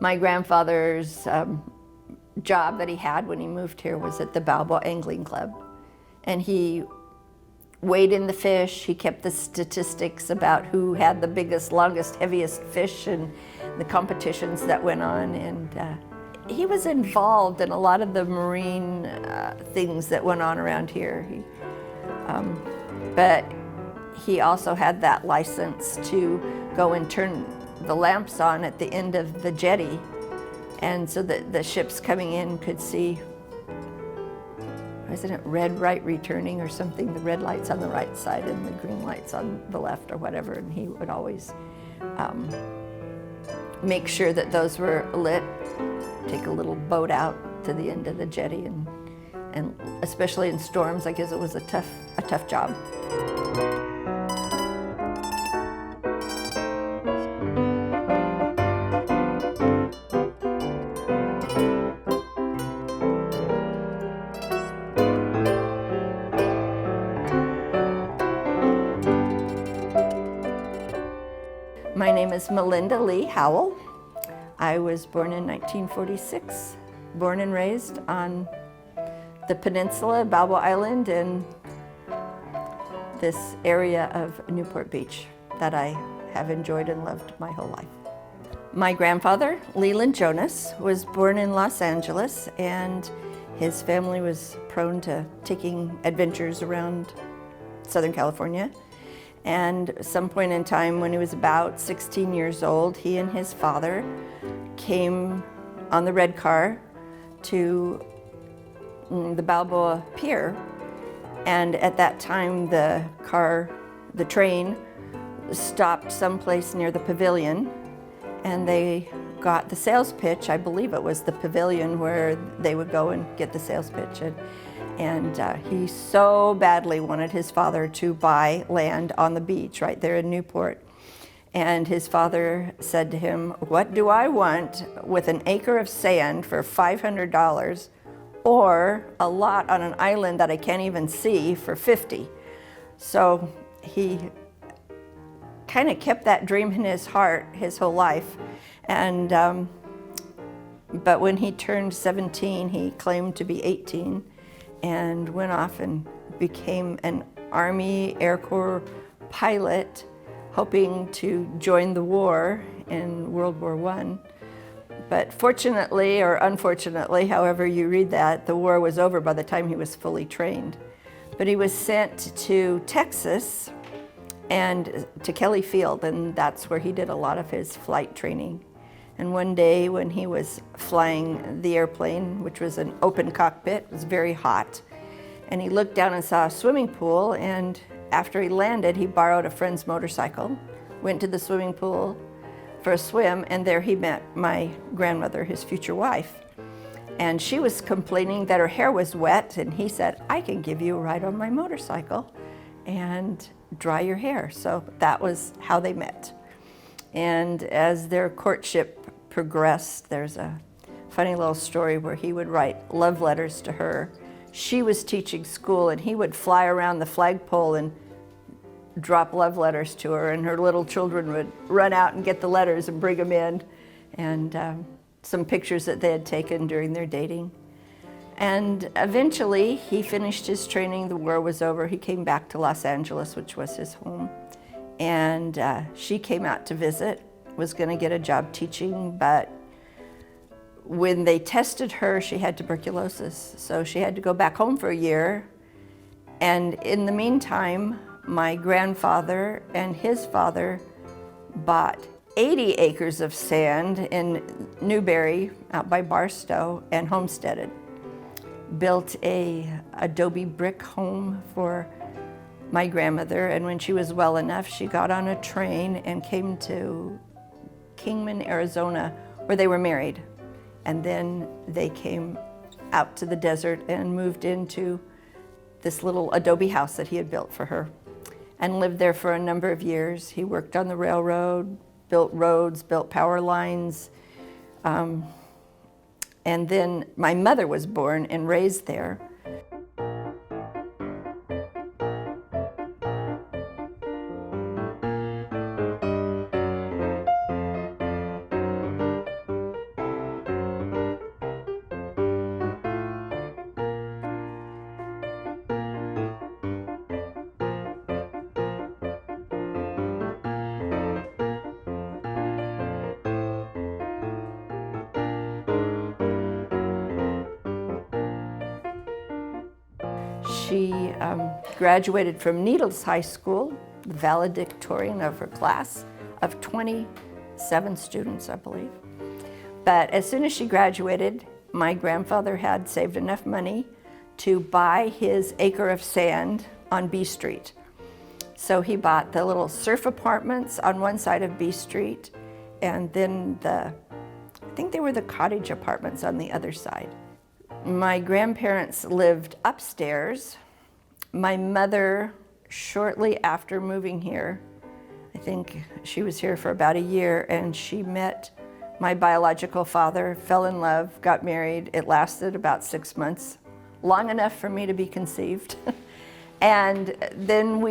My grandfather's job that he had when he moved here was at the Balboa Angling Club. And he weighed in the fish, he kept the statistics about who had the biggest, longest, heaviest fish and the competitions that went on. And he was involved in a lot of the marine things that went on around here. But he also had that license to go and turn the lamps on at the end of the jetty, and so that the ships coming in could see, isn't it red right returning or something, the red lights on the right side and the green lights on the left or whatever, and he would always make sure that those were lit, take a little boat out to the end of the jetty, and especially in storms, I guess it was a tough job. My name is Melinda Lee Howell. I was born in 1946, born and raised on the peninsula, Balboa Island, in this area of Newport Beach that I have enjoyed and loved my whole life. My grandfather, Leland Jonas, was born in Los Angeles, and his family was prone to taking adventures around Southern California. And at some point in time, when he was about 16 years old, he and his father came on the red car to the Balboa Pier. And at that time, the train stopped someplace near the pavilion, and they got the sales pitch. I believe it was the pavilion where they would go and get the sales pitch. And he so badly wanted his father to buy land on the beach right there in Newport. And his father said to him, "What do I want with an acre of sand for $500 or a lot on an island that I can't even see for $50?" So he kind of kept that dream in his heart his whole life. And but when he turned 17, he claimed to be 18. And went off and became an Army Air Corps pilot, hoping to join the war in World War I. But fortunately, or unfortunately, however you read that, the war was over by the time he was fully trained. But he was sent to Texas and to Kelly Field, and that's where he did a lot of his flight training. And one day when he was flying the airplane, which was an open cockpit, it was very hot, and he looked down and saw a swimming pool, and after he landed, he borrowed a friend's motorcycle, went to the swimming pool for a swim, and there he met my grandmother, his future wife. And she was complaining that her hair was wet, and he said, "I can give you a ride on my motorcycle and dry your hair." So that was how they met. And as their courtship progressed, there's a funny little story where he would write love letters to her. She was teaching school, and he would fly around the flagpole and drop love letters to her, and her little children would run out and get the letters and bring them in, and some pictures that they had taken during their dating. And eventually, he finished his training. The war was over. He came back to Los Angeles, which was his home. And she came out to visit, was going to get a job teaching, but when they tested her, she had tuberculosis. So she had to go back home for a year. And in the meantime, my grandfather and his father bought 80 acres of sand in Newberry, out by Barstow, and homesteaded. Built a adobe brick home for my grandmother, and when she was well enough, she got on a train and came to Kingman, Arizona, where they were married. And then they came out to the desert and moved into this little adobe house that he had built for her, and lived there for a number of years. He worked on the railroad, built roads, built power lines, and then my mother was born and raised there. She graduated from Needles High School, the valedictorian of her class of 27 students, I believe. But as soon as she graduated, my grandfather had saved enough money to buy his acre of sand on B Street. So he bought the little surf apartments on one side of B Street, and then I think they were the cottage apartments on the other side. My grandparents lived upstairs. My mother, shortly after moving here, I think she was here for about a year, and she met my biological father, fell in love, got married. It lasted about 6 months, long enough for me to be conceived. And then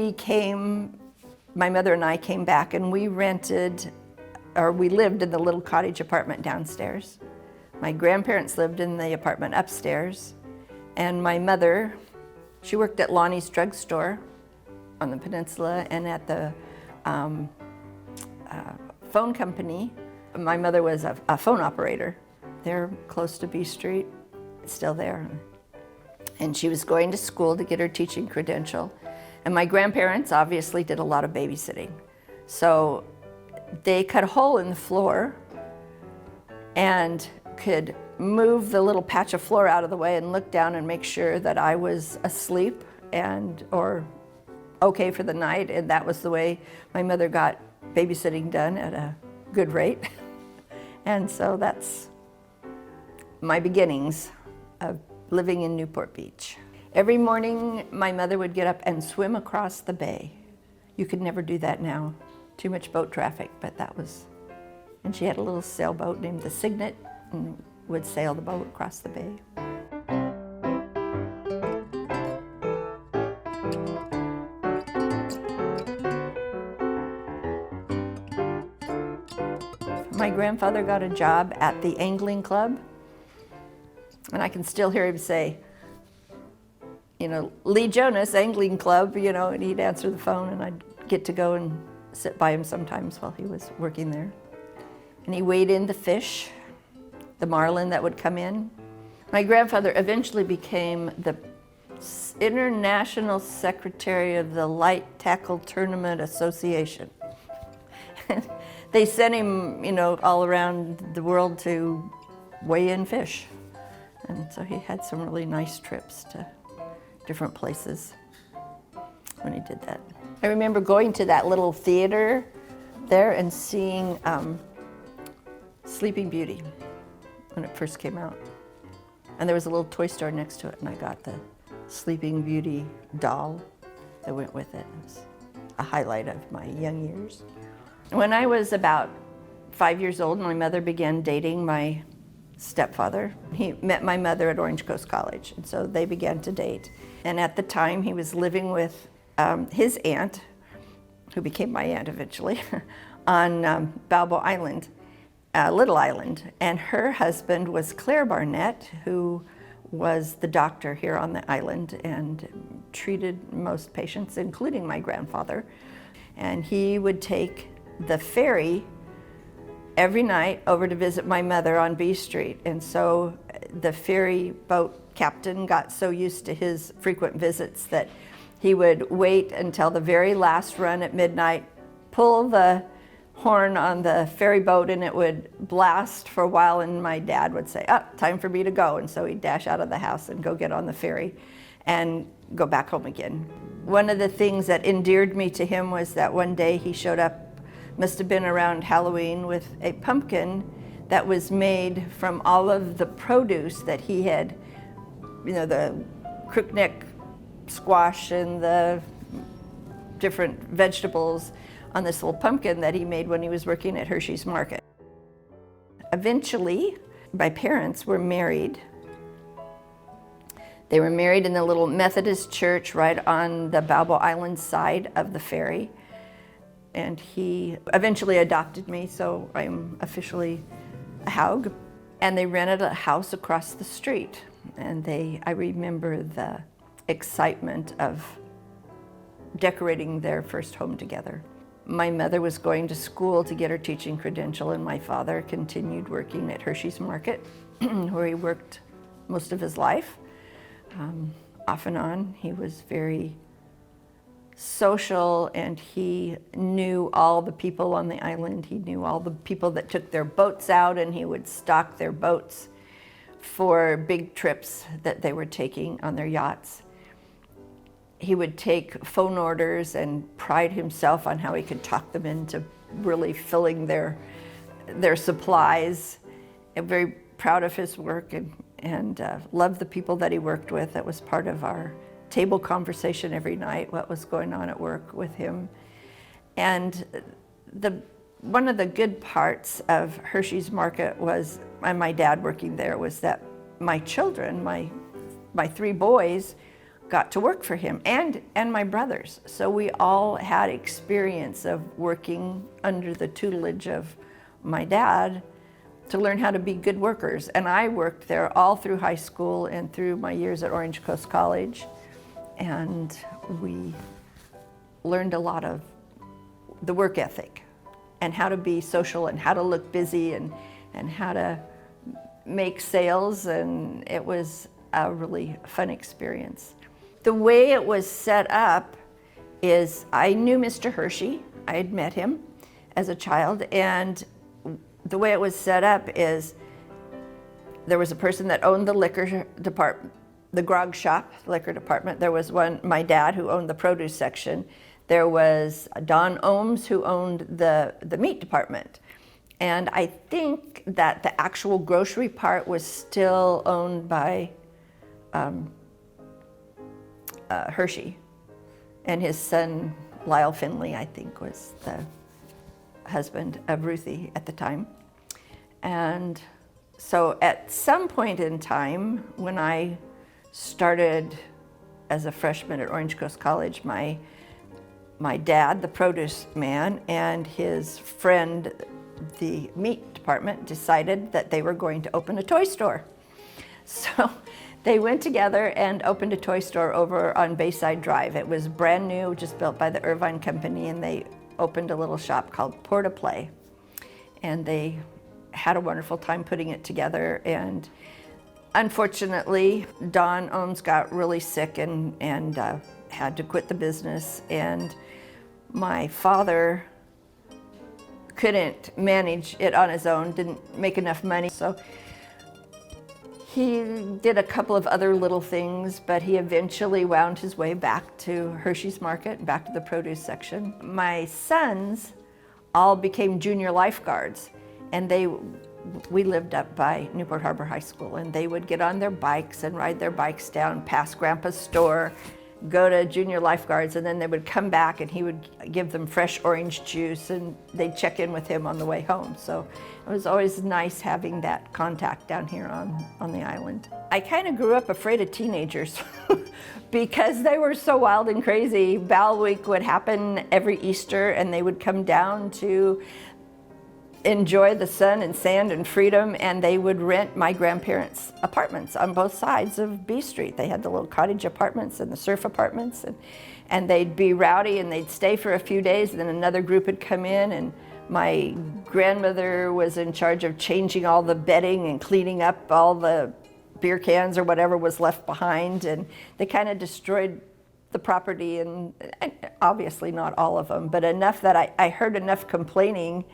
my mother and I came back, and we lived in the little cottage apartment downstairs. My grandparents lived in the apartment upstairs, and my mother, she worked at Lonnie's drugstore on the peninsula and at the phone company. My mother was a phone operator. They're close to B Street, still there. And she was going to school to get her teaching credential. And my grandparents obviously did a lot of babysitting. So they cut a hole in the floor and could move the little patch of floor out of the way and look down and make sure that I was asleep or okay for the night. And that was the way my mother got babysitting done at a good rate. And so that's my beginnings of living in Newport Beach. Every morning, my mother would get up and swim across the bay. You could never do that now. Too much boat traffic, but and she had a little sailboat named the Signet and would sail the boat across the bay. My grandfather got a job at the angling club, and I can still hear him say, Lee Jonas, angling club, and he'd answer the phone, and I'd get to go and sit by him sometimes while he was working there. And he weighed in the fish, the marlin that would come in. My grandfather eventually became the international secretary of the Light Tackle Tournament Association. They sent him, all around the world to weigh in fish. And so he had some really nice trips to different places when he did that. I remember going to that little theater there and seeing Sleeping Beauty when it first came out. And there was a little toy store next to it, and I got the Sleeping Beauty doll that went with it. It was a highlight of my young years. When I was about 5 years old, my mother began dating my stepfather. He met my mother at Orange Coast College, and so they began to date. And at the time, he was living with his aunt, who became my aunt eventually, on Balboa Island, Little Island. And her husband was Claire Barnett, who was the doctor here on the island and treated most patients, including my grandfather. And he would take the ferry every night over to visit my mother on B Street. And so the ferry boat captain got so used to his frequent visits that he would wait until the very last run at midnight, pull the horn on the ferry boat, and it would blast for a while, and my dad would say, time for me to go. And so he'd dash out of the house and go get on the ferry and go back home again. One of the things that endeared me to him was that one day he showed up, must have been around Halloween, with a pumpkin that was made from all of the produce that he had, the crookneck squash and the different vegetables on this little pumpkin that he made when he was working at Hershey's Market. Eventually, my parents were married. They were married in the little Methodist church right on the Balboa Island side of the ferry. And he eventually adopted me, so I'm officially a Haug. And they rented a house across the street. And I remember the excitement of decorating their first home together. My mother was going to school to get her teaching credential, and my father continued working at Hershey's Market, where he worked most of his life. off and on. He was very social, and he knew all the people on the island. He knew all the people that took their boats out, and he would stock their boats for big trips that they were taking on their yachts. He would take phone orders and pride himself on how he could talk them into really filling their supplies. I'm very proud of his work and loved the people that he worked with. That was part of our table conversation every night, what was going on at work with him. And one of the good parts of Hershey's Market was, and my dad working there, was that my children, my 3 boys, got to work for him, and my brothers. So we all had experience of working under the tutelage of my dad to learn how to be good workers. And I worked there all through high school and through my years at Orange Coast College. And we learned a lot of the work ethic and how to be social and how to look busy and how to make sales, and it was a really fun experience. The way it was set up is I knew Mr. Hershey. I had met him as a child, and the way it was set up is there was a person that owned the liquor department, the grog shop, liquor department. There was my dad, who owned the produce section. There was Don Ohms, who owned the meat department. And I think that the actual grocery part was still owned by Hershey. And his son, Lyle Finley, I think, was the husband of Ruthie at the time. And so at some point in time, when I started as a freshman at Orange Coast College, my dad, the produce man, and his friend, the meat department, decided that they were going to open a toy store. So they went together and opened a toy store over on Bayside Drive. It was brand new, just built by the Irvine Company, and they opened a little shop called Port-a-Play. And they had a wonderful time putting it together. And unfortunately, Don Ohms got really sick and had to quit the business. And my father couldn't manage it on his own, didn't make enough money. So he did a couple of other little things, but he eventually wound his way back to Hershey's Market, back to the produce section. My sons all became junior lifeguards, and we lived up by Newport Harbor High School, and they would get on their bikes and ride their bikes down past Grandpa's store, go to junior lifeguards, and then they would come back and he would give them fresh orange juice, and they'd check in with him on the way home. So it was always nice having that contact down here on the island. I kind of grew up afraid of teenagers because they were so wild and crazy. Bal Week would happen every Easter, and they would come down to enjoy the sun and sand and freedom, and they would rent my grandparents' apartments on both sides of B Street. They had the little cottage apartments and the surf apartments, and they'd be rowdy and they'd stay for a few days, and then another group would come in, and my grandmother was in charge of changing all the bedding and cleaning up all the beer cans or whatever was left behind, and they kind of destroyed the property, and obviously not all of them, but enough that I heard enough complaining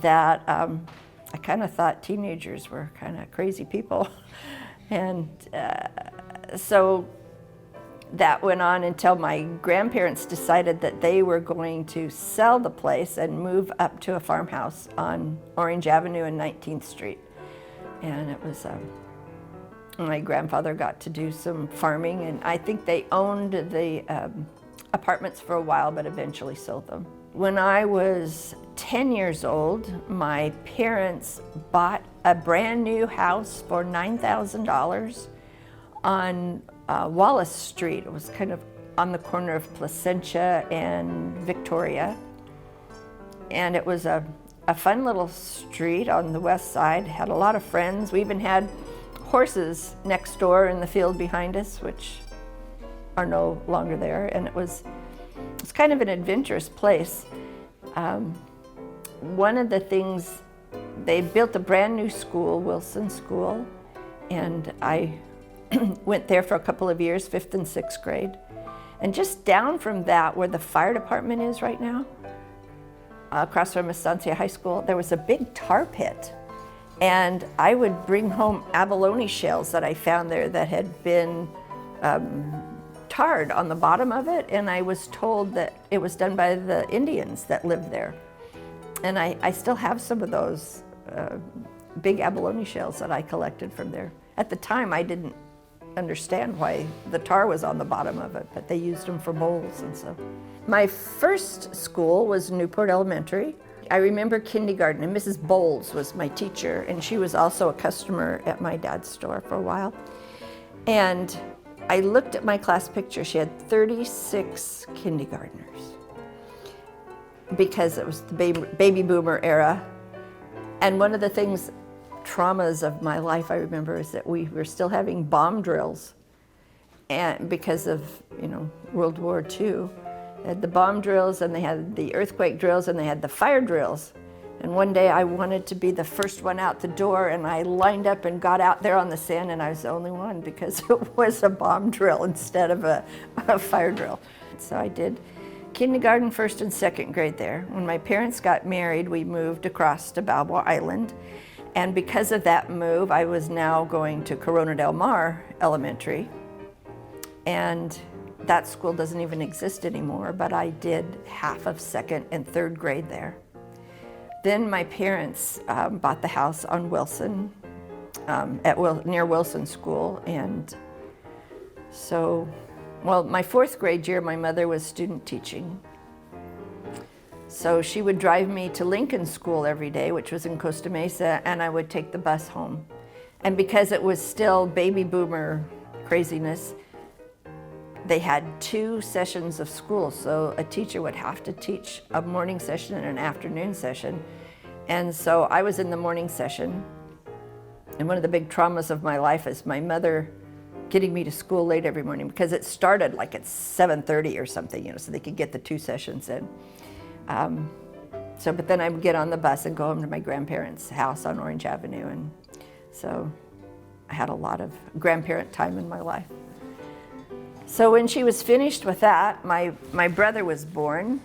that I kind of thought teenagers were kind of crazy people. And so that went on until my grandparents decided that they were going to sell the place and move up to a farmhouse on Orange Avenue and 19th Street. And it was, my grandfather got to do some farming, and I think they owned the apartments for a while, but eventually sold them. When I was 10 years old, my parents bought a brand new house for $9,000 on Wallace Street. It was kind of on the corner of Placentia and Victoria. And it was a fun little street on the west side, had a lot of friends. We even had horses next door in the field behind us, which are no longer there. And it's kind of an adventurous place. One of the things, they built a brand new school, Wilson School, and I Went there for a couple of years, 5th and 6th grade. And just down from that, where the fire department is right now, across from Estancia High School, there was a big tar pit. And I would bring home abalone shells that I found there that had been tarred on the bottom of it. And I was told that it was done by the Indians that lived there. And I still have some of those big abalone shells that I collected from there. At the time, I didn't understand why the tar was on the bottom of it, but they used them for bowls and so. My first school was Newport Elementary. I remember kindergarten, and Mrs. Bowles was my teacher, and she was also a customer at my dad's store for a while. And I looked at my class picture. She had 36 kindergartners because it was the baby boomer era. And one of the traumas of my life I remember is that we were still having bomb drills, and because of World War II. They had the bomb drills, and they had the earthquake drills, and they had the fire drills. And one day I wanted to be the first one out the door, and I lined up and got out there on the sand, and I was the only one because it was a bomb drill instead of a fire drill. So I did kindergarten, 1st and 2nd grade there. When my parents got married, we moved across to Balboa Island. And because of that move, I was now going to Corona del Mar Elementary. And that school doesn't even exist anymore, but I did half of 2nd and 3rd grade there. Then my parents bought the house on Wilson, near Wilson School. And so, my 4th grade year, my mother was student teaching. So she would drive me to Lincoln School every day, which was in Costa Mesa, and I would take the bus home. And because it was still baby boomer craziness, they had 2 sessions of school. So a teacher would have to teach a morning session and an afternoon session. And so I was in the morning session. And one of the big traumas of my life is my mother getting me to school late every morning, because it started like at 7:30 or something, so they could get the 2 sessions in. But then I would get on the bus and go home to my grandparents' house on Orange Avenue. And so I had a lot of grandparent time in my life. So when she was finished with that, my brother was born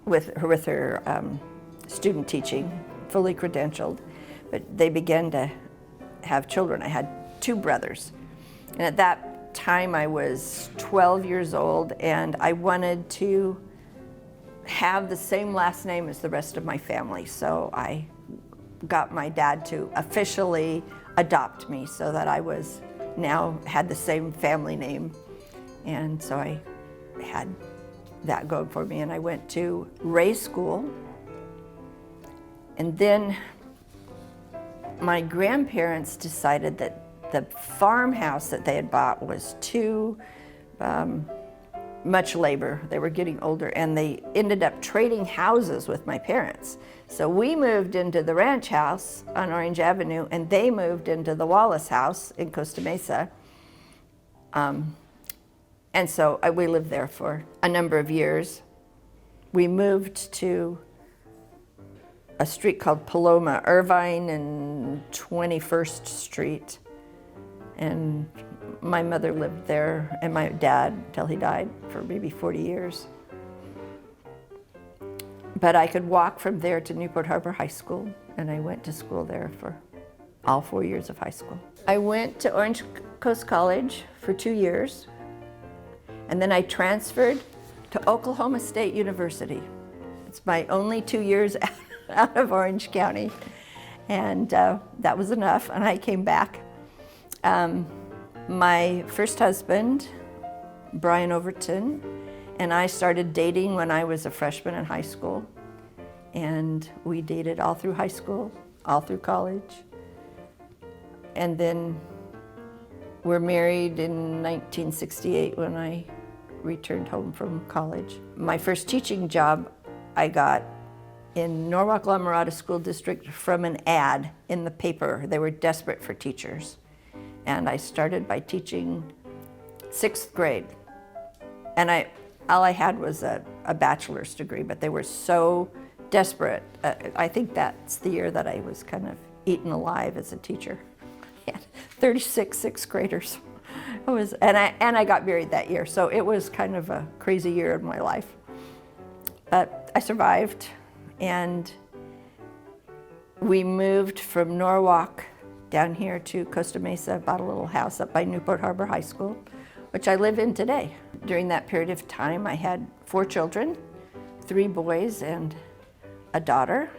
with her student teaching, fully credentialed, but they began to have children. I had 2 brothers. And at that time I was 12 years old, and I wanted to have the same last name as the rest of my family. So I got my dad to officially adopt me so that I had the same family name. And so I had that going for me, and I went to Ray School. And then my grandparents decided that the farmhouse that they had bought was too much labor. They were getting older, and they ended up trading houses with my parents. So we moved into the ranch house on Orange Avenue, and they moved into the Wallace house in Costa Mesa. And so we lived there for a number of years. We moved to a street called Paloma, Irvine and 21st Street. And my mother lived there, and my dad, until he died, for maybe 40 years. But I could walk from there to Newport Harbor High School, and I went to school there for all 4 years of high school. I went to Orange Coast College for 2 years, and then I transferred to Oklahoma State University. It's my only 2 years out of Orange County, and that was enough, and I came back. My first husband, Brian Overton, and I started dating when I was a freshman in high school. And we dated all through high school, all through college. And then we're married in 1968 when I returned home from college. My first teaching job I got in Norwalk La Mirada School District from an ad in the paper. They were desperate for teachers. And I started by teaching 6th grade. And all I had was a bachelor's degree, but they were so desperate. I think that's the year that I was kind of eaten alive as a teacher. had 36 sixth graders. It was, and I got married that year, so it was kind of a crazy year in my life. But I survived, and we moved from Norwalk down here to Costa Mesa, bought a little house up by Newport Harbor High School, which I live in today. During that period of time, I had 4 children, 3 boys and a daughter.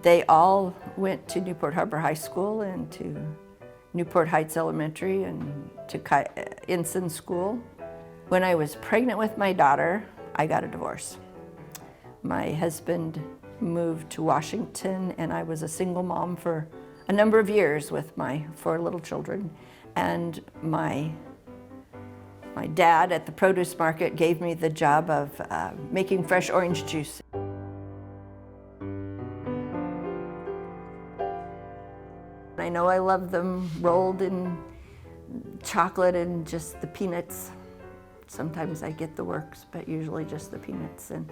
They all went to Newport Harbor High School and to Newport Heights Elementary and to Ensign School. When I was pregnant with my daughter, I got a divorce. My husband moved to Washington, and I was a single mom for a number of years with my 4 little children. And my dad at the produce market gave me the job of making fresh orange juice. I know I love them rolled in chocolate and just the peanuts. Sometimes I get the works, but usually just the peanuts. And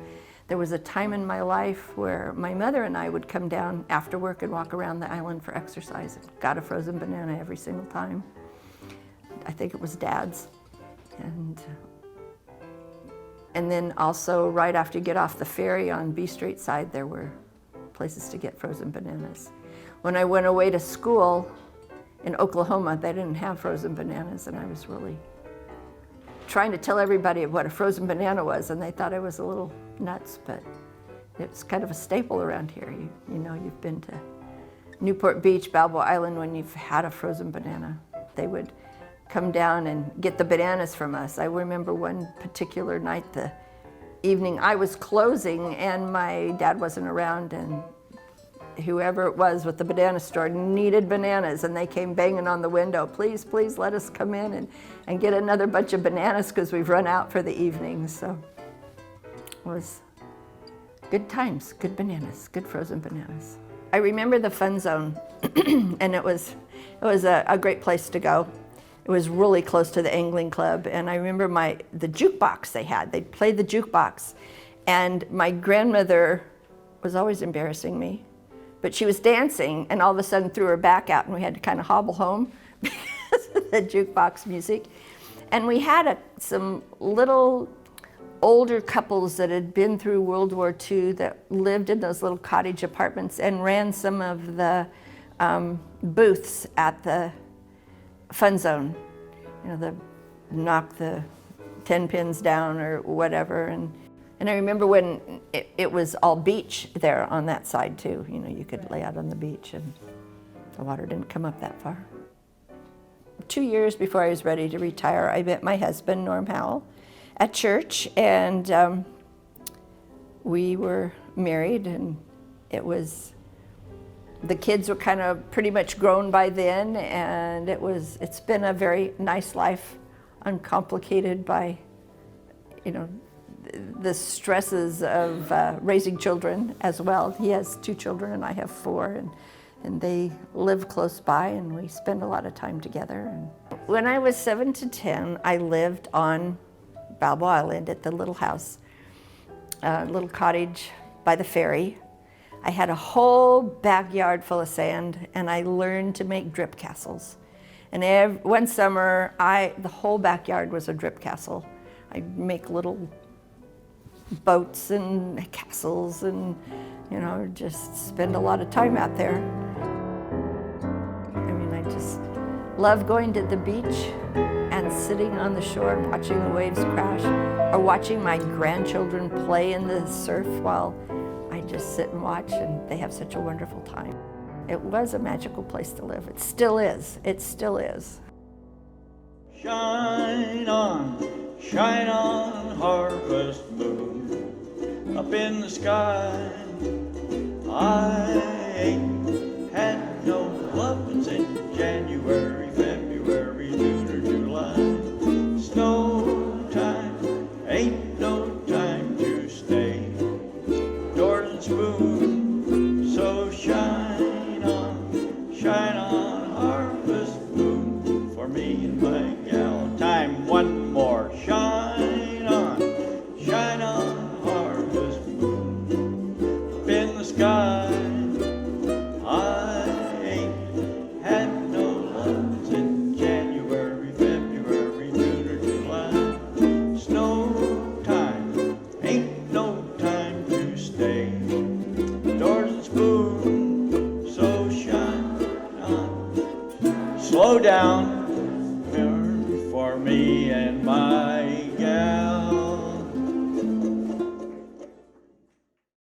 there was a time in my life where my mother and I would come down after work and walk around the island for exercise. Got a frozen banana every single time. I think it was Dad's. And then also right after you get off the ferry on B Street side, there were places to get frozen bananas. When I went away to school in Oklahoma, they didn't have frozen bananas, and I was really trying to tell everybody what a frozen banana was, and they thought I was a little nuts, but it's kind of a staple around here. You know, you've been to Newport Beach, Balboa Island, when you've had a frozen banana. They would come down and get the bananas from us. I remember one particular night, the evening I was closing, and my dad wasn't around, and whoever it was with the banana store needed bananas, and they came banging on the window, please, please let us come in and get another bunch of bananas because we've run out for the evening. So it was good times, good bananas, good frozen bananas. I remember the Fun Zone, and it was a great place to go. It was really close to the angling club, and I remember the jukebox they had. They'd play the jukebox, and my grandmother was always embarrassing me. But she was dancing, and all of a sudden threw her back out, and we had to kind of hobble home because of the jukebox music. And we had some little older couples that had been through World War II that lived in those little cottage apartments and ran some of the booths at the Fun Zone. You know, the knock the 10 pins down or whatever. And I remember when it was all beach there on that side too. You know, you could lay out on the beach and the water didn't come up that far. 2 years before I was ready to retire, I met my husband, Norm Howell, at church, and we were married, and the kids were kind of pretty much grown by then, and it's been a very nice life, uncomplicated by, you know, the stresses of raising children as well. He has 2 children and I have 4, and they live close by, and we spend a lot of time together. And when I was 7 to 10, I lived on Balboa Island at the little house, little cottage by the ferry. I had a whole backyard full of sand, and I learned to make drip castles. And one summer, the whole backyard was a drip castle. I'd make little boats and castles, and you know, just spend a lot of time out there. I mean, I just love going to the beach and sitting on the shore and watching the waves crash, or watching my grandchildren play in the surf while I just sit and watch, and they have such a wonderful time. It was a magical place to live. It still is. It still is. Shine on, harvest moon, up in the sky. I ain't had no lovin' since January, February, June, or July. Snow time, ain't no time to stay. Doors and spoon, so shine on, harvest moon, for me and my gal. Time one more, shine on, harvest moon, up in the sky. I ain't had slow down for me and my